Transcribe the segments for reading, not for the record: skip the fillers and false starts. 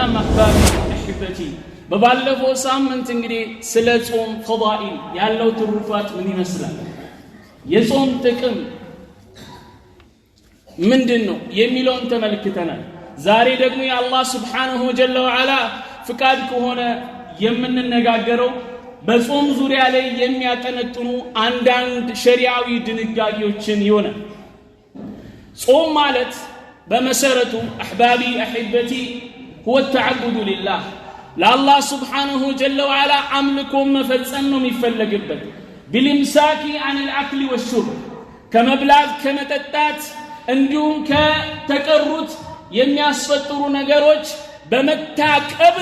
እናም አህባቢ አህበቲ በባለፈው ሳምንት እንግዲህ ስለ ጾም ፈዳኢል ያለው ትሩፋት ምን ይመስላል የጾም ጥቅም ምንድነው የሚለውን ተመልክተናል ዛሬ ደግሞ የአላህ Subhanahu Wa Ta'ala ፍቃድ ከሆነ የምንነጋገረው በጾም ዙሪያ ላይ የሚያጠነጥኑ አንዳንድ ሸሪዓዊ ድንጋጌዎችን ይሆናል ጾም ማለት በመሰረቱ አህባቢ አህበቲ هو التعبد لله ለአላህ Subhanahu Wa Ta'ala አምልኮ መፈጸም ነው የሚፈልግበት بالامساك عن الاكل والشرب ከመብላት ከመጠጣት እንዲሁም ከተቀሩት የሚያስፈጥሩ ነገሮች በመታቀብ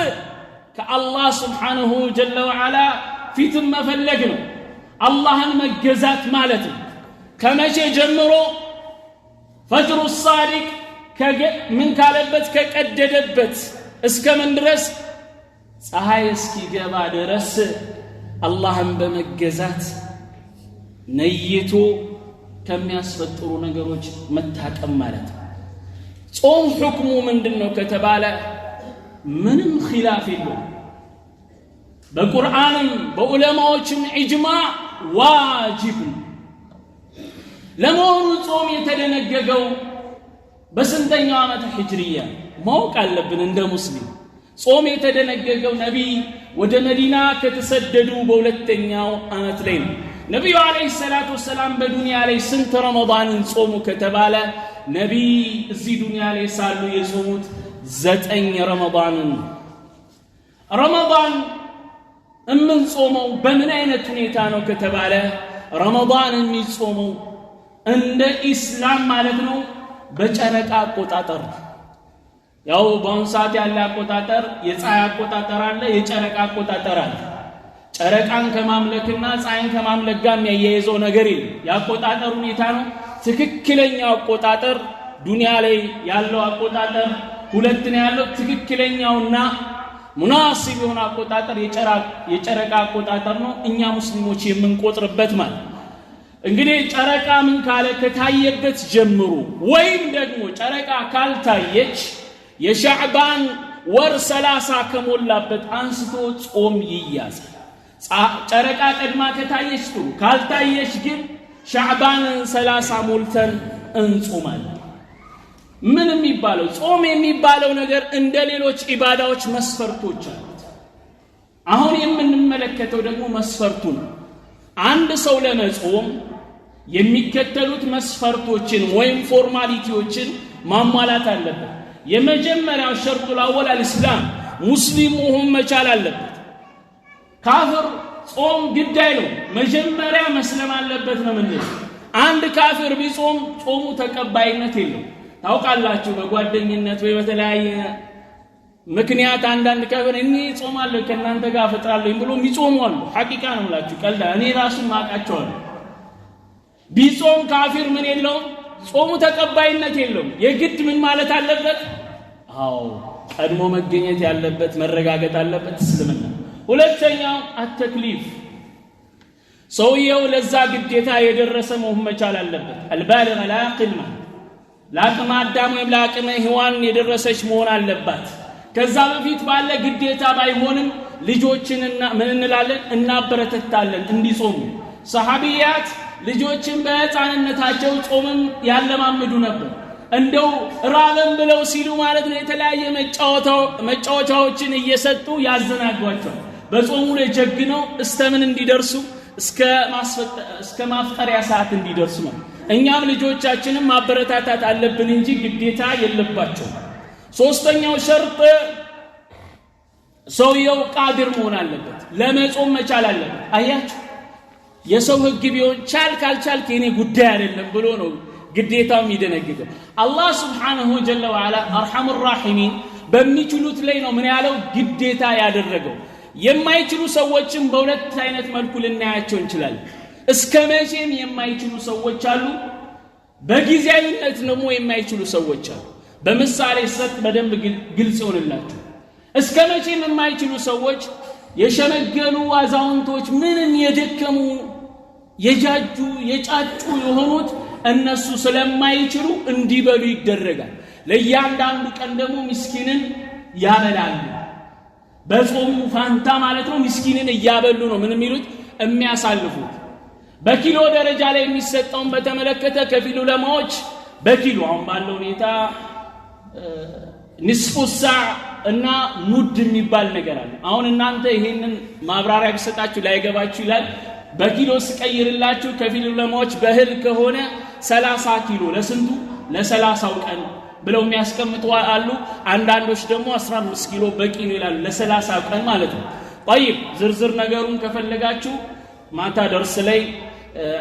ከአላህ Subhanahu Wa Ta'ala ፊት መፈለግ ነው አላህን መገዛት ማለት ነው ከመቼ ጀምሮ ፈጅሩ الصادق ምን ካለበት ከቀደደበት እስከ ምን ድረስ ፀሐይ እስኪገባ ድረስ አላህን በመገዛት ነይቶ ከሚያስፈጥሩ ነገሮች መታቀም ማለት ነው ጾም ሁክሙ ምንድነው ከተባለ ምንም ኺላፍ የለው በቁርአንም በዑለማዎችም ኢጅማዕ ዋጅብ ለመሆኑ ጾም የተደነገገው በስንተኛው ዓመተ ሂጅሪያ ማወቅ አለብን እንደ ሙስሊም ጾም የተደነገገው ነብይ ወደ መዲና ከተሰደዱ በሁለተኛው ዓመት ላይ ነው ነብዩ አለይሂ ሰላቱ ወሰለም በዱንያ ላይ ስንት ረመዳንን ጾሙ ከተባለ ነብይ እዚህ ዱንያ ላይ ሳሉ የጾሙት 9 ረመዳንን ረመዳን እምንጾመው በምን አይነት ሁኔታ ነው ከተባለ ረመዳን የሚጾመው እንደ ኢስላም ማለት ነው በጨረቃ አቆጣጠር ያው በአሁን ሰዓት ያለ አቆጣጠር የፀሐይ አቆጣጠር አለ የጨረቃ አቆጣጠር አለ ጨረቃን ከማምለክና ፀሐይን ከማምለክ ጋር የሚያያይዘው ነገር የለም ያቆጣጠር ሁኔታ ነው ትክክለኛው አቆጣጠር ዱንያ ላይ ያለው አቆጣጠር ሁለት ነው ያለው ትክክለኛውና ሙናሲብ የሆነ አቆጣጠር የጨረቃ አቆጣጠር ነው እኛ ሙስሊሞች የምንቆጥርበት ማለት እንግዲህ ጨረቃ ምን ካለ ከታየበት ጀምሮ ወይም ደግሞ ጨረቃ ካልታየች የሻዕባን ወር 30 ከሞላበት አንስቶ ጾም ይያዛል ጨረቃ ቀድማ ከታየች ጥሩ ካልታየች ግን ሻዕባን 30 ሞልተን እንጾማለን ምን የሚባለው ጾም የሚባለው ነገር እንደ ሌሎች ኢባዳዎች መስፈርቶች አሉት አሁን የምንመለከተው ደግሞ መስፈርቱ ነው አንድ ሰው ለመጾም የሚከተሉት መስፈርቶችን ወይም ፎርማሊቲዎችን ማሟላት አለበት የመጀመሪያው ሸርጡ الأول الاسلام ሙስሊም መሆን መቻል አለበት ካፍር ጾም ግዳይ ነው መጀመሪያ መስለም አለበት ነው ምን አንድ ካፍር ቢጾም ጾሙ ተቀባይነት የለውም ታውቃላችሁ በጓደኝነት ወይ በተለያየ ምክንያት አንዳንድ ካፍር እኔ ጾማለሁ ከናንተ ጋር ፈጥራለሁ ብሎ የሚጾሙ አሉ ሐቂቃ ነው ላችሁ ቀልዳ እኔ ራሱ ማቃቸዋለሁ ቢጾም ካፊር ምን የለውም ጾሙ ተቀባይነት የለውም የግድ ምን ማለት አለበት አዎ ቀድሞ መገኘት ያለበት መረጋገጥ አለበት እስልምና ሁለተኛው አተክሊፍ ሰውየው ለዛ ግዴታ የደረሰ መሆን መቻል አለበት البالغ العاقل ለአቅመ አዳም ወይም ለአቅመ ሔዋን የደረሰች መሆን አለባት ከዛ በፊት ባለ ግዴታ ባይሆንም ልጆችንና ምን እንላለን እናበረታታለን እንዲጾሙ ሰሃቢያት ልጆችን በህፃንነታቸው ጾምን ያለማመዱ ነበር እንደው ራበን ብለው ሲሉ ማለት ነው የተለያየ መጫወቻዎችን እየሰጡ ያዘናጓቸው በጾሙ ላይ ጀግነው እስተምን እንዲደርሱ እስከ ማፍጠሪያ ሰዓት እንዲደርሱ ነው እኛም ልጆቻችንን ማበረታታት አለብን እንጂ ግዴታ የለባቸው ሶስተኛው ሸርጥ ሰውየው ቃድር መሆን አለበት ለመጾም መቻል አለበት አያችሁ የሰው ህግ ቢሆን ካልቻልክ የኔ ጉዳይ አይደለም ብሎ ነው ግዴታው የሚደነግገው አላህ Subhanahu Wa Ta'ala አርሐሙር ራሂሚን በሚችሉት ላይ ነው ምን ያለው ግዴታ ያደረገው የማይችሉ ሰዎችን በሁለት አይነት መልኩ ልናያቸው እንችላለን እስከመቼም የማይችሉ ሰዎች አሉ በጊዜያዊነት ደግሞ የማይችሉ ሰዎች አሉ በምሳሌ ሰጥ በደንብ ግልጽ ይሆንላችሁ እስከመቼም የማይችሉ ሰዎች የሸመገሉ አዛውንቶች ምንም የደከሙ የጃጁ የጫጩ የሆኑት እነሱ ስለማይችሉ እንዲበሉ ይደረጋል ለያንዳንዱ ቀን ደግሞ ምስኪንን ያበላሉ በጾሙ ፋንታ ማለት ነው ምስኪንን እያበሉ ነው ምን የሚሉት የሚያሳልፉት በኪሎ ደረጃ ላይ የሚሰጠውን በተመለከተ ከፊሉ ለማዎች በኪሎ አሁን ባለው ሁኔታ ንስፉ ሰዓ እና ሙድ የሚባል ነገር አለ አሁን እናንተ ይሄንን ማብራሪያ ቢሰጣችሁ ላይገባችሁ ይላል በኪሎ ስቀይርላችሁ ከፊሉ ለማዎች በህል ከሆነ 30 ኪሎ ለስንቱ ለ30ው ቀን ብለው የሚያስቀምጡ አሉ አንዳንዶች ደግሞ 15 ኪሎ በቂ ነው ይላሉ ለ30 ቀን ማለት ነው طيب ዝርዝር ነገሩን ከፈለጋችሁ ማታ ደርስ ላይ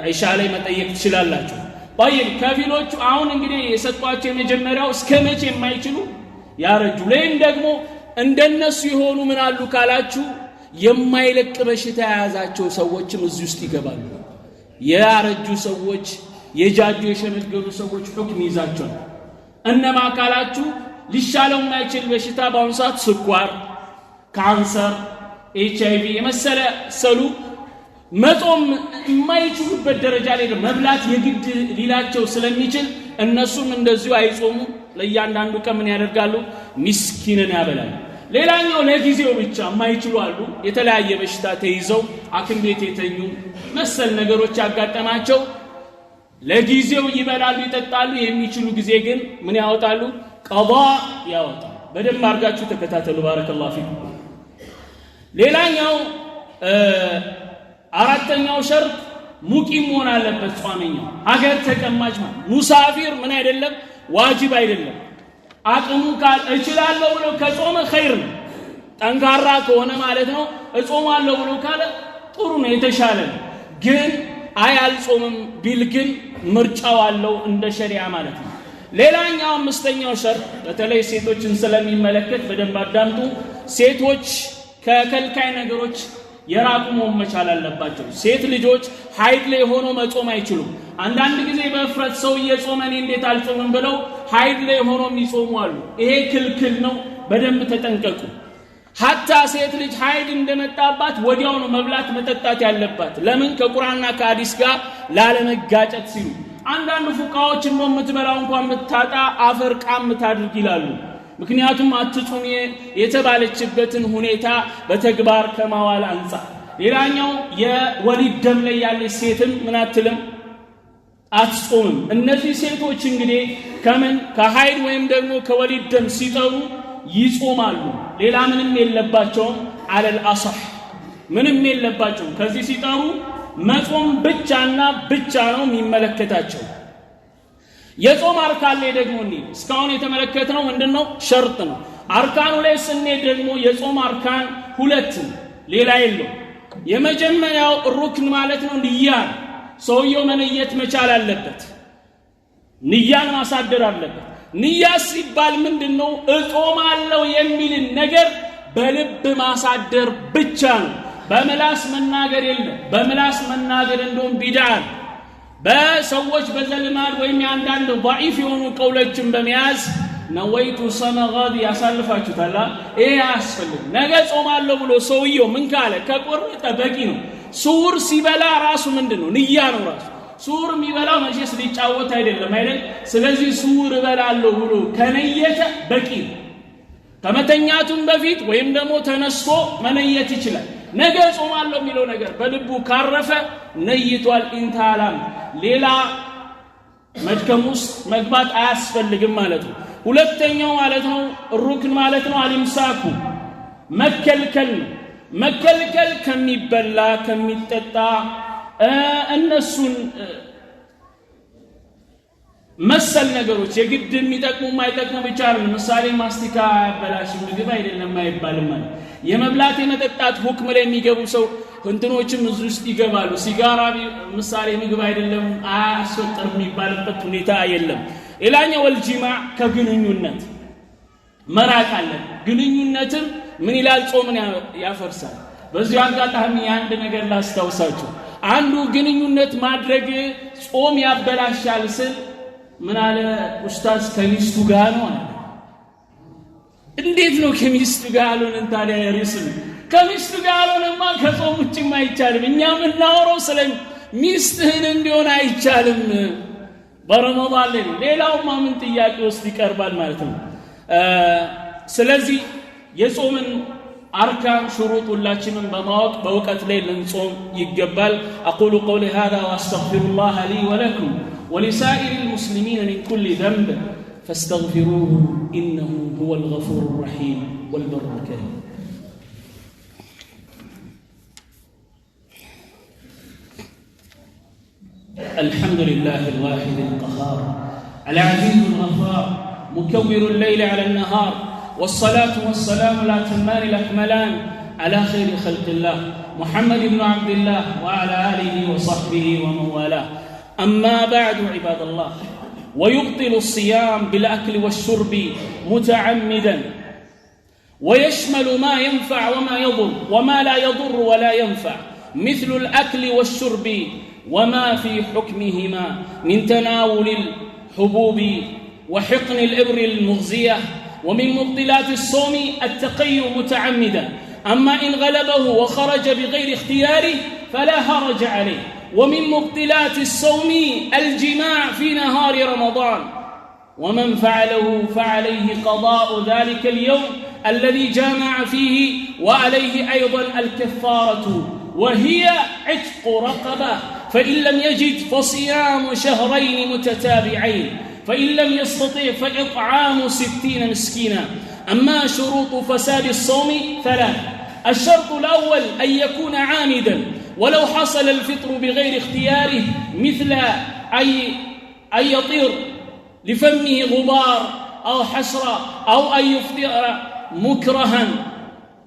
ዒሻ ላይ መጠየቅ ትችላላችሁ طيب ከፊሎቹ አሁን እንግዲህ የሰጧቸው የመጀመሪያው እስከመቼ የማይችሉ ያረጁ ለይም ደግሞ እንደነሱ የሆኑ ምን አሉ ካላችሁ የማይለቅ በሽታ ያዛቸው ሰዎችም እዚህ ውስጥ ይገባሉ ያረጁ ሰዎች የጃጁ የሸመገሉ ሰዎች ሁክም ይዛቸው እነማ ካላችሁ ሊሻለው የማይችል በሽታ በአሁኑ ሰዓት ስኳር ካንሰር ኤችአይቪ የመሰለ ሰሉ መጾም የማይችሉበት ደረጃ ላይ መብላት የግድ ሊላቸው ስለሚችል እነሱም እንደዚሁ አይጾሙ ለእያንዳንዱ ቀን ምን ያደርጋሉ ምስኪንን ያበላሉ ሌላኛው ለጊዜው ብቻ የማይችሉ አሉ የተለያየ በሽታ ተይዘው አክም ቤት የተኙ መሰል ነገሮች ያጋጠማቸው ለጊዜው ይበላሉ ይጠጣሉ የሚችሉ ጊዜ ግን ምን ያወጣሉ ቀዷ ያወጣሉ በደም አርጋችሁ ተከታተሉ ባረከላሁ ፊኩም ሌላኛው አራተኛው ሸርጥ ሙቂም መሆን አለበት ጿመኛው ሀገር ተቀማጭ ማለት ሙሳፊር ምን አይደለም ዋጅብ አይደለም አቅሙ ካል እችላለሁ ብሎ ከጾመ ኸይር ነው ጠንካራ ከሆነ ማለት ነው እጾማለሁ ብሎ ካለ ጥሩ ነው የተሻለ ነው ግን አያልጾምም ቢል ግን ምርጫው አለው እንደ ሸሪዓ ማለት ነው ሌላኛው አምስተኛው ሸርጥ በተለይ ሴቶችን ስለሚመለከት በደንብ አዳምጡ ሴቶች ከከልካይ ነገሮች የራቁ መሆን መቻል አለባቸው ሴት ልጆች ሀይድ ላይ ሆኖ መጾም አይችሉም አንዳንድ ጊዜ በእፍረት ሰው እየጾመን እንዴት አልጾምም ብለው ሀይድ ላይ ሆኖ የሚጾሙ አሉ ይሄ ክልክል ነው በደንብ ተጠንቀቁ ሐታ ሴት ልጅ ሀይድ እንደመጣባት ወዲያው ነው መብላት መጠጣት ያለባት ለምን ከቁርአንና ከሐዲስ ጋር ላለመጋጨት ሲሉ አንዳንድ ፉቃዎች እንደው የምትበላው እንኳን ምታጣ አፈር ቃም ታድርግ ይላሉ ምክንያቱም አትጾም የተባለችበትን ሁኔታ በተግባር ከማዋል አንፃር ሌላኛው የወሊድ ደም ላይ ያለች ሴትም ምን አትልም አትጾምም እነዚህ ሴቶች እንግዲህ ከምን ከሀይድ ወይም ደግሞ ከወሊድ ደም ሲጠሩ ይጾማሉ ሌላ ምንም የለባቸውም አለል አصح ምንም የለባቸውም ከዚህ ሲጠሩ መጾም ብቻና ብቻ ነው የሚመለከታቸው የጾም አርካን ላይ ደግሞ እስካሁን የተመለከተው ምንድነው ሸርጥ ነው አርካኑ ላይ ስንሄድ ደግሞ የጾም አርካን ሁለት ሌላ የለው የመጀመሪያው ሩክን ማለት ነው ንያ ሰውየው መንየት መቻል አለበት ንያን ማሳደር አለበት ንያ ሲባል ምንድነው እጾማለሁ የሚል ነገር በልብ ማሳደር ብቻ ነው በመላስ መናገር የለም በመላስ መናገር እንደውም ቢድዓ በሰዎች በዘልማድ ወይም ያንዳንድ ضعيف የሆኑ ቀውሎችን በመያዝ ነወይቱ ሰመጋድ ያሳልፋችሁታል ይሄ ያስፈልግ ነገ ጾማለሁ ብሎ ሰውየው ምን ካለ ከቆረጠ በቂ ነው ሱር ሲበላ ራሱ ምንድነው ንያ ነው ራሱ ሱር የሚበላው መቼስ ሊጫወት አይደለም አይደል ስለዚህ ሱር እበላለሁ ብሎ ከነየተ በቂ ነው ከመተኛቱም በፊት ወይም ደግሞ ተነስቶ መነየት ይችላል ነገ ጾማለሁ የሚለው ነገር በልቡ ካረፈ ነይቷል ኢንታላም ሌላ መድከም ውስጥ መግባት አያስፈልግም ማለት ነው ሁለተኛው ማለት ነው ሩክን ማለት ነው አልምሳኩ መከልከል ከሚበላ ከሚጠጣ እነሱን መሰል ነገሮች የግድ የሚጠቅሙ የማይጠቅሙ ብቻ አይደለም ምሳሌ ማስቲካ ያበላሽ ምግብ አይደለም አይባልም ማለት የመብላት የመጠጣት ሁክም ላይ የሚገቡ ሰው እንትኖችም እዚህ ውስጥ ይገባሉ ሲጋራ ምሳሌ ምግብ አይደለም አያስፈጥር የሚባልበት ሁኔታ የለም ሌላኛው ወልጂማዕ ከግንኙነት መራቅ አለ ግንኙነትም ምን ይላል ጾምን ያፈርሳል በዚህ አጋጣሚ አንድ ነገር ላስታውሳችሁ አንዱ ግንኙነት ማድረግ ጾም ያበላሻል ስል ምን አለ ኡስታዝ ከሚስቱ ጋር ነው አለ እንዴት ነው ከሚስቱ ጋር አሉን ታዲያ ርዕስም ከሚስቱ ጋር አሉንማ ከጾም ውጭ አይቻልም እኛም እናወራው ስለ ሚስትህን እንዲሆን አይቻልም በረመዳን ላይ ሌላውማ ምን ጥያቄ ውስጥ ይቀርባል ማለት ነው ስለዚህ የጾምን أركان شروط اللاتي من بماوك بوقت ليل نصوم يقبل أقول قولي هذا وأستغفر الله لي ولكم ولسائر المسلمين من كل ذنب فاستغفروه إنه هو الغفور الرحيم والبر الكريم الحمد لله الواحد القهار العزيز الغفار مكور الليل على النهار والصلاة والسلام الأتمان الأكملان على خير خلق الله محمد بن عبد الله وعلى آله وصحبه ومن والاه أما بعد عباد الله ويبطل الصيام بالأكل والشرب متعمدا ويشمل ما ينفع وما يضر وما لا يضر ولا ينفع مثل الأكل والشرب وما في حكمهما من تناول الحبوب وحقن الإبر المغزية ومن مبطلات الصوم التقي متعمدا أما إن غلبه وخرج بغير اختياره فلا هرج عليه ومن مبطلات الصوم الجماع في نهار رمضان ومن فعله فعليه قضاء ذلك اليوم الذي جامع فيه وعليه أيضا الكفارة وهي عتق رقبة فإن لم يجد فصيام شهرين متتابعين فإن لم يستطع فإطعام 60 مسكينا أما شروط فساد الصوم ثلاث الشرط الأول أن يكون عامدا ولو حصل الفطر بغير اختياره مثل أن يطير لفمه غبار أو حشرة أو أن يفطر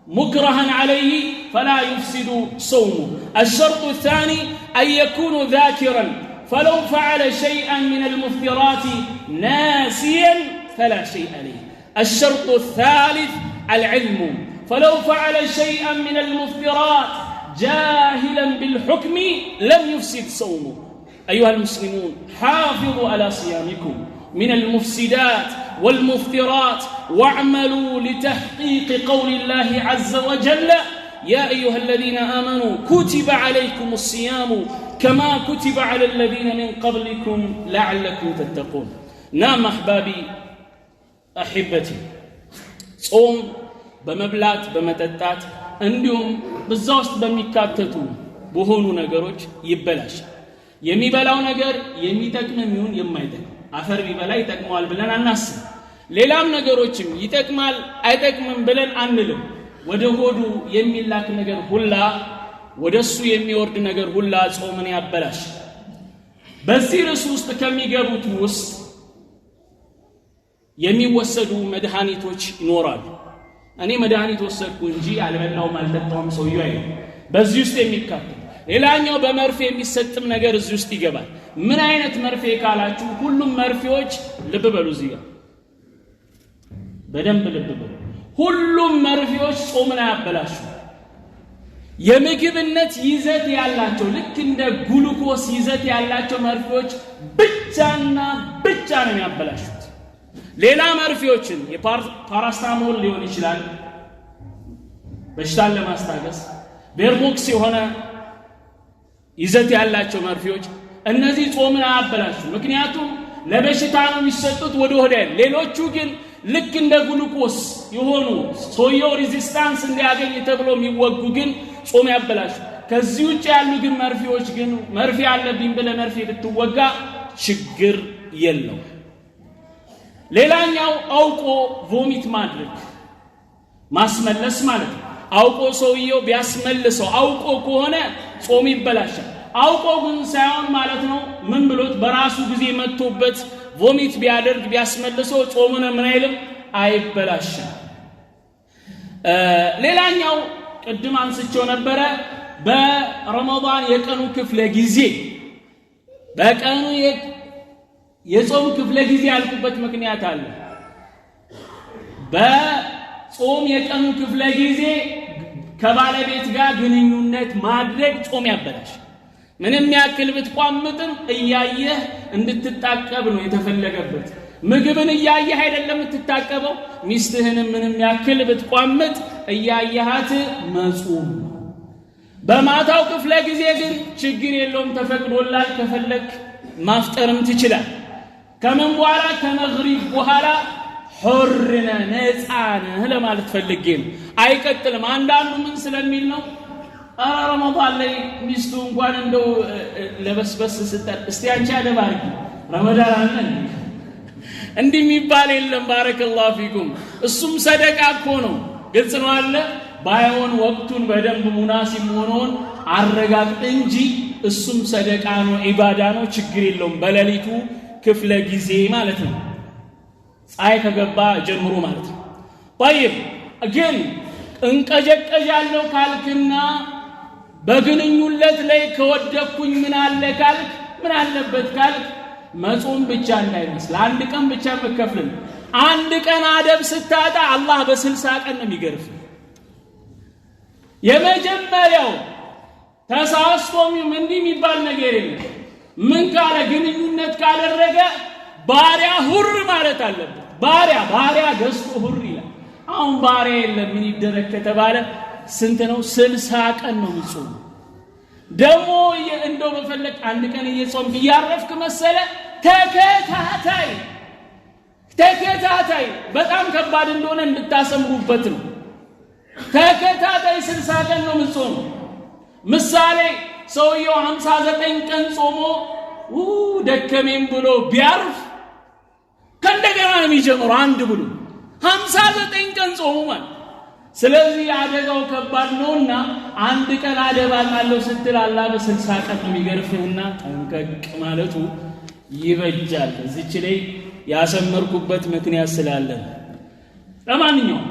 مكرها عليه فلا يفسد صومه الشرط الثاني أن يكون ذاكرا فلو فعل شيئا من المفطرات ناسيا فلا شيء عليه الشرط الثالث العلم فلو فعل شيئا من المفطرات جاهلا بالحكم لم يفسد صومه أيها المسلمون حافظوا على صيامكم من المفسدات والمفطرات واعملوا لتحقيق قول الله عز وجل يا أيها الذين آمنوا كتب عليكم الصيام كما كتب على الذين من قبلكم لعلكم تتقون نعم أحبابي أحبتي صوم بمبلات بمتتات እንዲሁም በዛ ውስጥ በሚካተቱ በሆኑ ነገሮች ይበላሽ የሚበላው ነገር የሚጠቅም ይሁን የማይጠቅም አፈር ቢበላ ይጠቅማል ብለን አናስብ ሌላም ነገሮችም ይጠቅማል አይጠቅምም ብለን አንልም ወደ ሆዱ የሚላክ ነገር ሁላ ወደሱ የሚወርድ ነገር ሁላ ጾምን ያበላሽ በዚህ ርዕስ ውስጥ ከሚገቡት ውስጥ የሚወሰዱ መድኃኒቶች ይኖራሉ እኔ መድኃኒት ወሰድኩ እንጂ አልበላውም አልጠጣውም ሰውዬው አይደል በዚህ ውስጥ የሚካተት ሌላኛው በመርፌ የሚሰጥም ነገር እዚህ ውስጥ ይገባል ምን አይነት መርፌ ካላችሁ ሁሉም መርፌዎች ልብ በሉ እዚህ ጋር በደንብ ልብ በሉ ሁሉም መርፌዎች ጾምን ያበላሹ የምግብነት ይዘት ያላቸው ልክ እንደ ግሉኮስ ይዘት ያላቸው መርፌዎች ብቻና ብቻ ነው ያበላሹት ሌላ መርፌዎችን የፓራስታሞል ሊሆን ይችላል በሽታን ለማስታገስ ቤርቦክስ የሆነ ይዘት ያላቸው መርፌዎች እነዚህ ጾምን ያበላሹ ምክንያቱም ለበሽታ ነው የሚሰጡት ወደ ሆድ ሌሎቹ ግን ልክ እንደ ግሉኮስ የሆኑ ሶዮ ሬዚስታንስ እንዲያገኝ ተብሎ የሚወጉ ግን ጾም ያበላሹ ከዚህ ውጭ ያሉ ግን መርፌዎች ግን መርፌ አለብኝ ብለ መርፌ ብትወጋ ችግር የለው ሌላኛው አውቆ ቮሚት ማድረግ ማስመለስ ማለት አውቆ ሰውየው ቢያስመልሰው አውቆ ከሆነ ጾም ይበላሻል አውቆ ግን ሳይሆን ማለት ነው ምን ብሎት በራሱ ጊዜ መጥቶበት ቮሚት ቢያደርግ ቢያስመልሰው ጾሙን ምን አይልም አይበላሽም ሌላኛው ቅድም አንስቼው ነበረ በረመዳን የቀኑ ክፍለ ጊዜ በቀኑ የጾም ክፍለ ጊዜ ያልኩበት ምክንያት አለ በጾም የቀኑ ክፍለ ጊዜ ከባለቤት ጋር ግንኙነት ማድረግ ጾም ያበላሽ ምንም ያክል ብትቋምጥም እያየህ እንድትጣቀብ ነው የተፈለገበት ምግብን እያየህ አይደለም ትታቀበው ሚስትህንም ምንም ያክል ብትቋምጥ እያየሃት መጾም በማታው ክፍለ ጊዜ ግን ችግር የለውም ተፈቅዶላል ከፈለክ ማፍጠርም ትችላል ከመን በኋላ ከመግሪብ በኋላ ሑርነ ነፃነህ ለማለት ፈልጌ ነው። አይቀጥልም። አንዳንዱ ምን ስለሚል ነው ረመዳን ላይ ሚስቱ እንኳን እንደው ለበስበስ ስትል እስቲ አንቺ አደብ አድርጊ ረመዳን አለ እንዲህ የሚባል የለም። ባረከላሁ ፊኩም። እሱም ሰደቃ እኮ ነው። ግልጽ ነው አለ ባይሆን ወቅቱን በደንብ ሙናሲብ መሆኑን አረጋግጥ እንጂ እሱም ሰደቃ ነው፣ ዒባዳ ነው፣ ችግር የለውም። በሌሊቱ ክፍለ ጊዜ ማለት ነው፣ ፀሐይ ከገባ ጀምሮ ማለት ነው። طيب ግን እንቀጀቀጃለሁ ካልክና በግንኙነት ላይ ከወደኩኝ ምን አለ ካልክ ምን አለበት ካልክ መጾም ብቻ እንዳይመስል አንድ ቀን ብቻ መከፍልን። አንድ ቀን አደብ ስታጣ አላህ በ60 ቀን ነው የሚገርፍ። የመጀመሪያው ተሳስቶም እንዲህ የሚባል ነገር የለም። ምን ካለ ግንኙነት ካደረገ ባሪያ ሁር ማለት አለበት። ባሪያ ገዝቶ ሁር ይላል። አሁን ባሪያ የለም። ምን ይደረግ ከተባለ ስንት ነው? 60 ቀን ነው የሚጾም። ደግሞ እንደው በፈለክ አንድ ቀን እየጾምክ እያረፍክ መሰለ ተከታታይ በጣም ከባድ እንደሆነ እንድታሰምሩበት ነው። ተከታታይ 60 ቀን ነው የምትጾመው። ምሳሌ ሰውየው 59 ቀን ጾሞ ደከመኝ ብሎ ቢያርፍ ከእንደገና ነው የሚጀምረው አንድ ብሎ 59 ቀን ጾሞ ማለት። ስለዚህ አደጋው ከባድ ነውና አንድ ቀን አደብ አጣለሁ ስትል አላህ በ60 ቀን ነው የሚገርፍህና ጠንቀቅ ማለቱ ይበጃል። እዚች ላይ ያሰመርኩበት ምክንያት ስላለ ለማንኛውም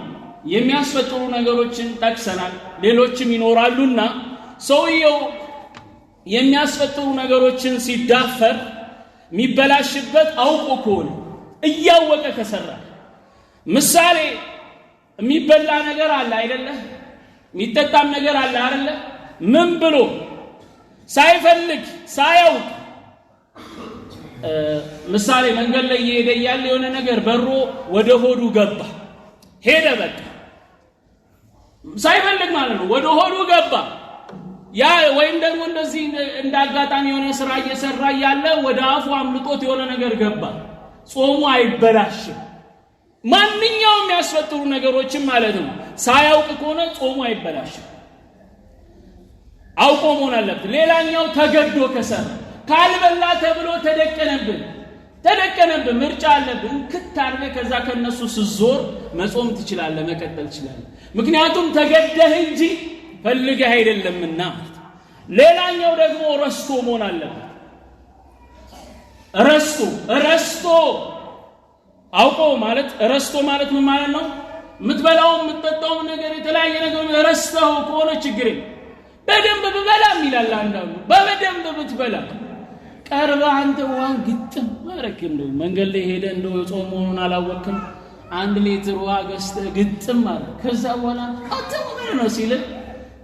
የሚያስፈጥሩ ነገሮችን ጠቅሰናል፣ ሌሎችም ይኖራሉና ሰውየው የሚያስፈጥሩ ነገሮችን ሲዳፈር የሚበላሽበት አውቆ ከሆነ እያወቀ ከሰራ ምሳሌ የሚበላ ነገር አለ አይደለ? የሚጠጣም ነገር አለ አይደለ? ምን ብሎ ሳይፈልግ ሳያውቅ ምሳሌ መንገድ ላይ እየሄደ ያለ የሆነ ነገር በሮ ወደ ሆዱ ገባ ሄደ። በቃ ሳይፈልግ ማለት ነው ወደ ሆዱ ገባ። ያ ወይም ደግሞ እንደዚህ እንዳጋጣሚ የሆነ ስራ እየሰራ ያለ ወደ አፉ አምልጦት የሆነ ነገር ገባ። ጾሙ አይበላሽም። ማንኛውም ያስፈጥሩ ነገሮችን ማለት ነው ሳያውቅ ከሆነ ጾሙ አይበላሽም። አውቆ መሆን አለበት። ሌላኛው ተገዶ ከሰራ ካልበላ ተብሎ ተደቀነብን ምርጫ አለብን ክታርለ ከዛ ከነሱ ስዞር መጾም ትችላለህ፣ መቀጠል ትችላለህ። ምክንያቱም ተገደህ እንጂ ፈልገህ አይደለምና። ሌላኛው ደግሞ ረስቶ መሆን አለበት። ረስቶ አውቆ ማለት ረስቶ ማለት ምን ማለት ነው? የምትበላው የምትጠጣው ነገር የተለያየ ነገር ረስተው ከሆነ ችግር የለም። በደንብ ብበላም ይላል አንዳንዱ። በደንብ ብትበላ ቀርባ አንተ ዋን ግጥም ማረክ እንደው መንገድ ላይ ሄደ እንደው ጾም መሆኑን አላወቅም 1 ሊትር ውሃ ገዝተህ ግጥም ማለት ከዛ በኋላ አትሞት ነው ሲል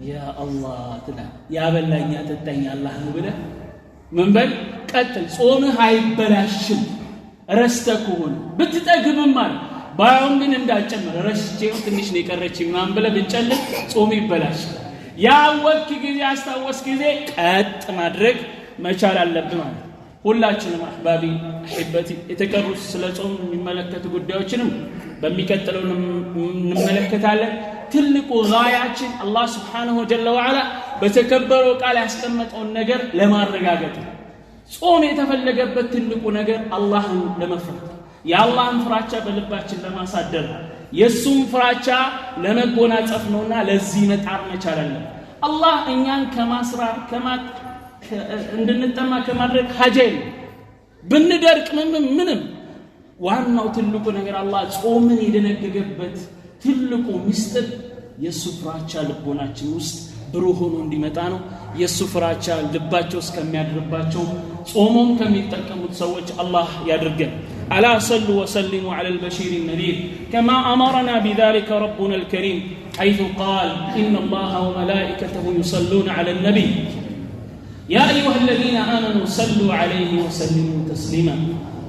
ያ አላህ ትላ ያበላኝ ያጠጣኝ አላህ ነው ብለህ ምን በል ቀጥል። ጾምህ አይበላሽም ረስተህ ከሆነ ብትጠግብም ማለት ባይሆን ግን እንዳጨመረ ረስቼው ትንሽ ነው የቀረችኝ ምናምን ብለህ ብትጨልል ጾም ይበላሻል። ያወክ ጊዜ አስታወስ ጊዜ ቀጥ ማድረግ መቻል አለብን ማለት። ሁላችንም አህባቢ አህበቲ የተቀሩት ስለ ጾም የሚመለከቱ ጉዳዮችንም በሚቀጥለው እንመለከታለን። ትልቁ ጋያችን አላህ Subhanahu Wa Ta'ala በተከበረው ቃል ያስቀመጠውን ነገር ለማረጋገጥ ጾም የተፈለገበት ትልቁ ነገር አላህን ለመፍራት የአላህን ፍራቻ በልባችን ለማሳደር የሱን ፍራቻ ለመጎናጸፍ ነውና ለዚህ መጣር መቻል አለብን። አላህ እኛን ከማስራር እንድንጠማ ከማድረግ ሀጀል ብንደርቅ ምንም ዋናው ትልቁ ነገር አላህ ጾምን የደነገገበት ትልቁ ምስጢር የሱ ፍራቻ ልቦናችን ውስጥ ብሩህ ሆኖ እንዲመጣ ነው። የሱ ፍራቻ ልባቸው እስከሚያድርባቸው ጾሙን ከሚጠቀሙት ሰዎች አላህ ያድርገን። ألا صلوا وسلموا على البشير النذير كما أمرنا بذلك ربنا الكريم حيث قال إن الله وملائكته يصلون على النبي يا أيها الذين آمنوا صلوا عليه وسلموا تسليما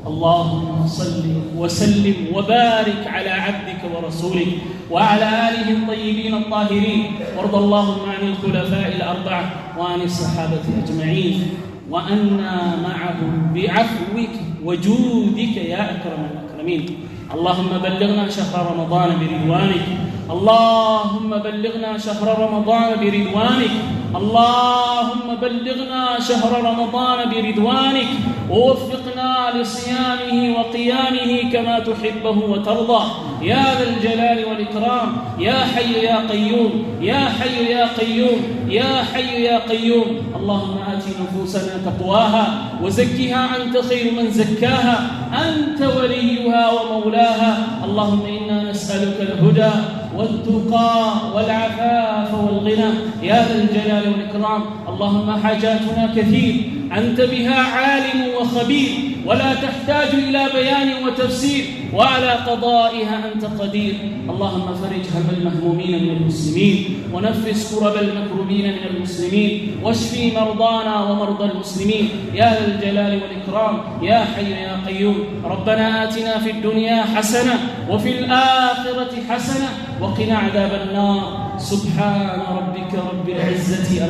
اللهم صل وسلم وبارك على عبدك ورسولك وعلى آله الطيبين الطاهرين وارض اللهم عن الخلفاء الأربعة وعن الصحابة أجمعين وأنا معهم بعفوك وجودك يا أكرم الأكرمين اللهم بلغنا شهر رمضان برضوانك اللهم بلغنا شهر رمضان برضوانك اللهم بلغنا شهر رمضان برضوانك ووفقنا لصيامه وقيامه كما تحبه وترضى يا ذا الجلال والإكرام يا حي يا قيوم يا حي يا قيوم يا حي يا قيوم اللهم آت نفوسنا تقواها وزكها أنت خير من زكاها أنت وليها ومولاها اللهم إنا نسألك الهدى والتقى والعفاف والغنى يا ذا الجلال والإكرام اللهم حاجاتنا كثير أنت بها عالم وخبير ولا تحتاج إلى بيان وتفسير وعلى قضائها أنت قدير اللهم فرج هم المهمومين من المسلمين ونفس كرب المكروبين من المسلمين واشفي مرضانا ومرضى المسلمين يا ذا الجلال والإكرام يا حي يا قيوم ربنا آتنا في الدنيا حسنة وفي الآخرة حسنة وقنا عذاب النار سبحان ربك رب العزة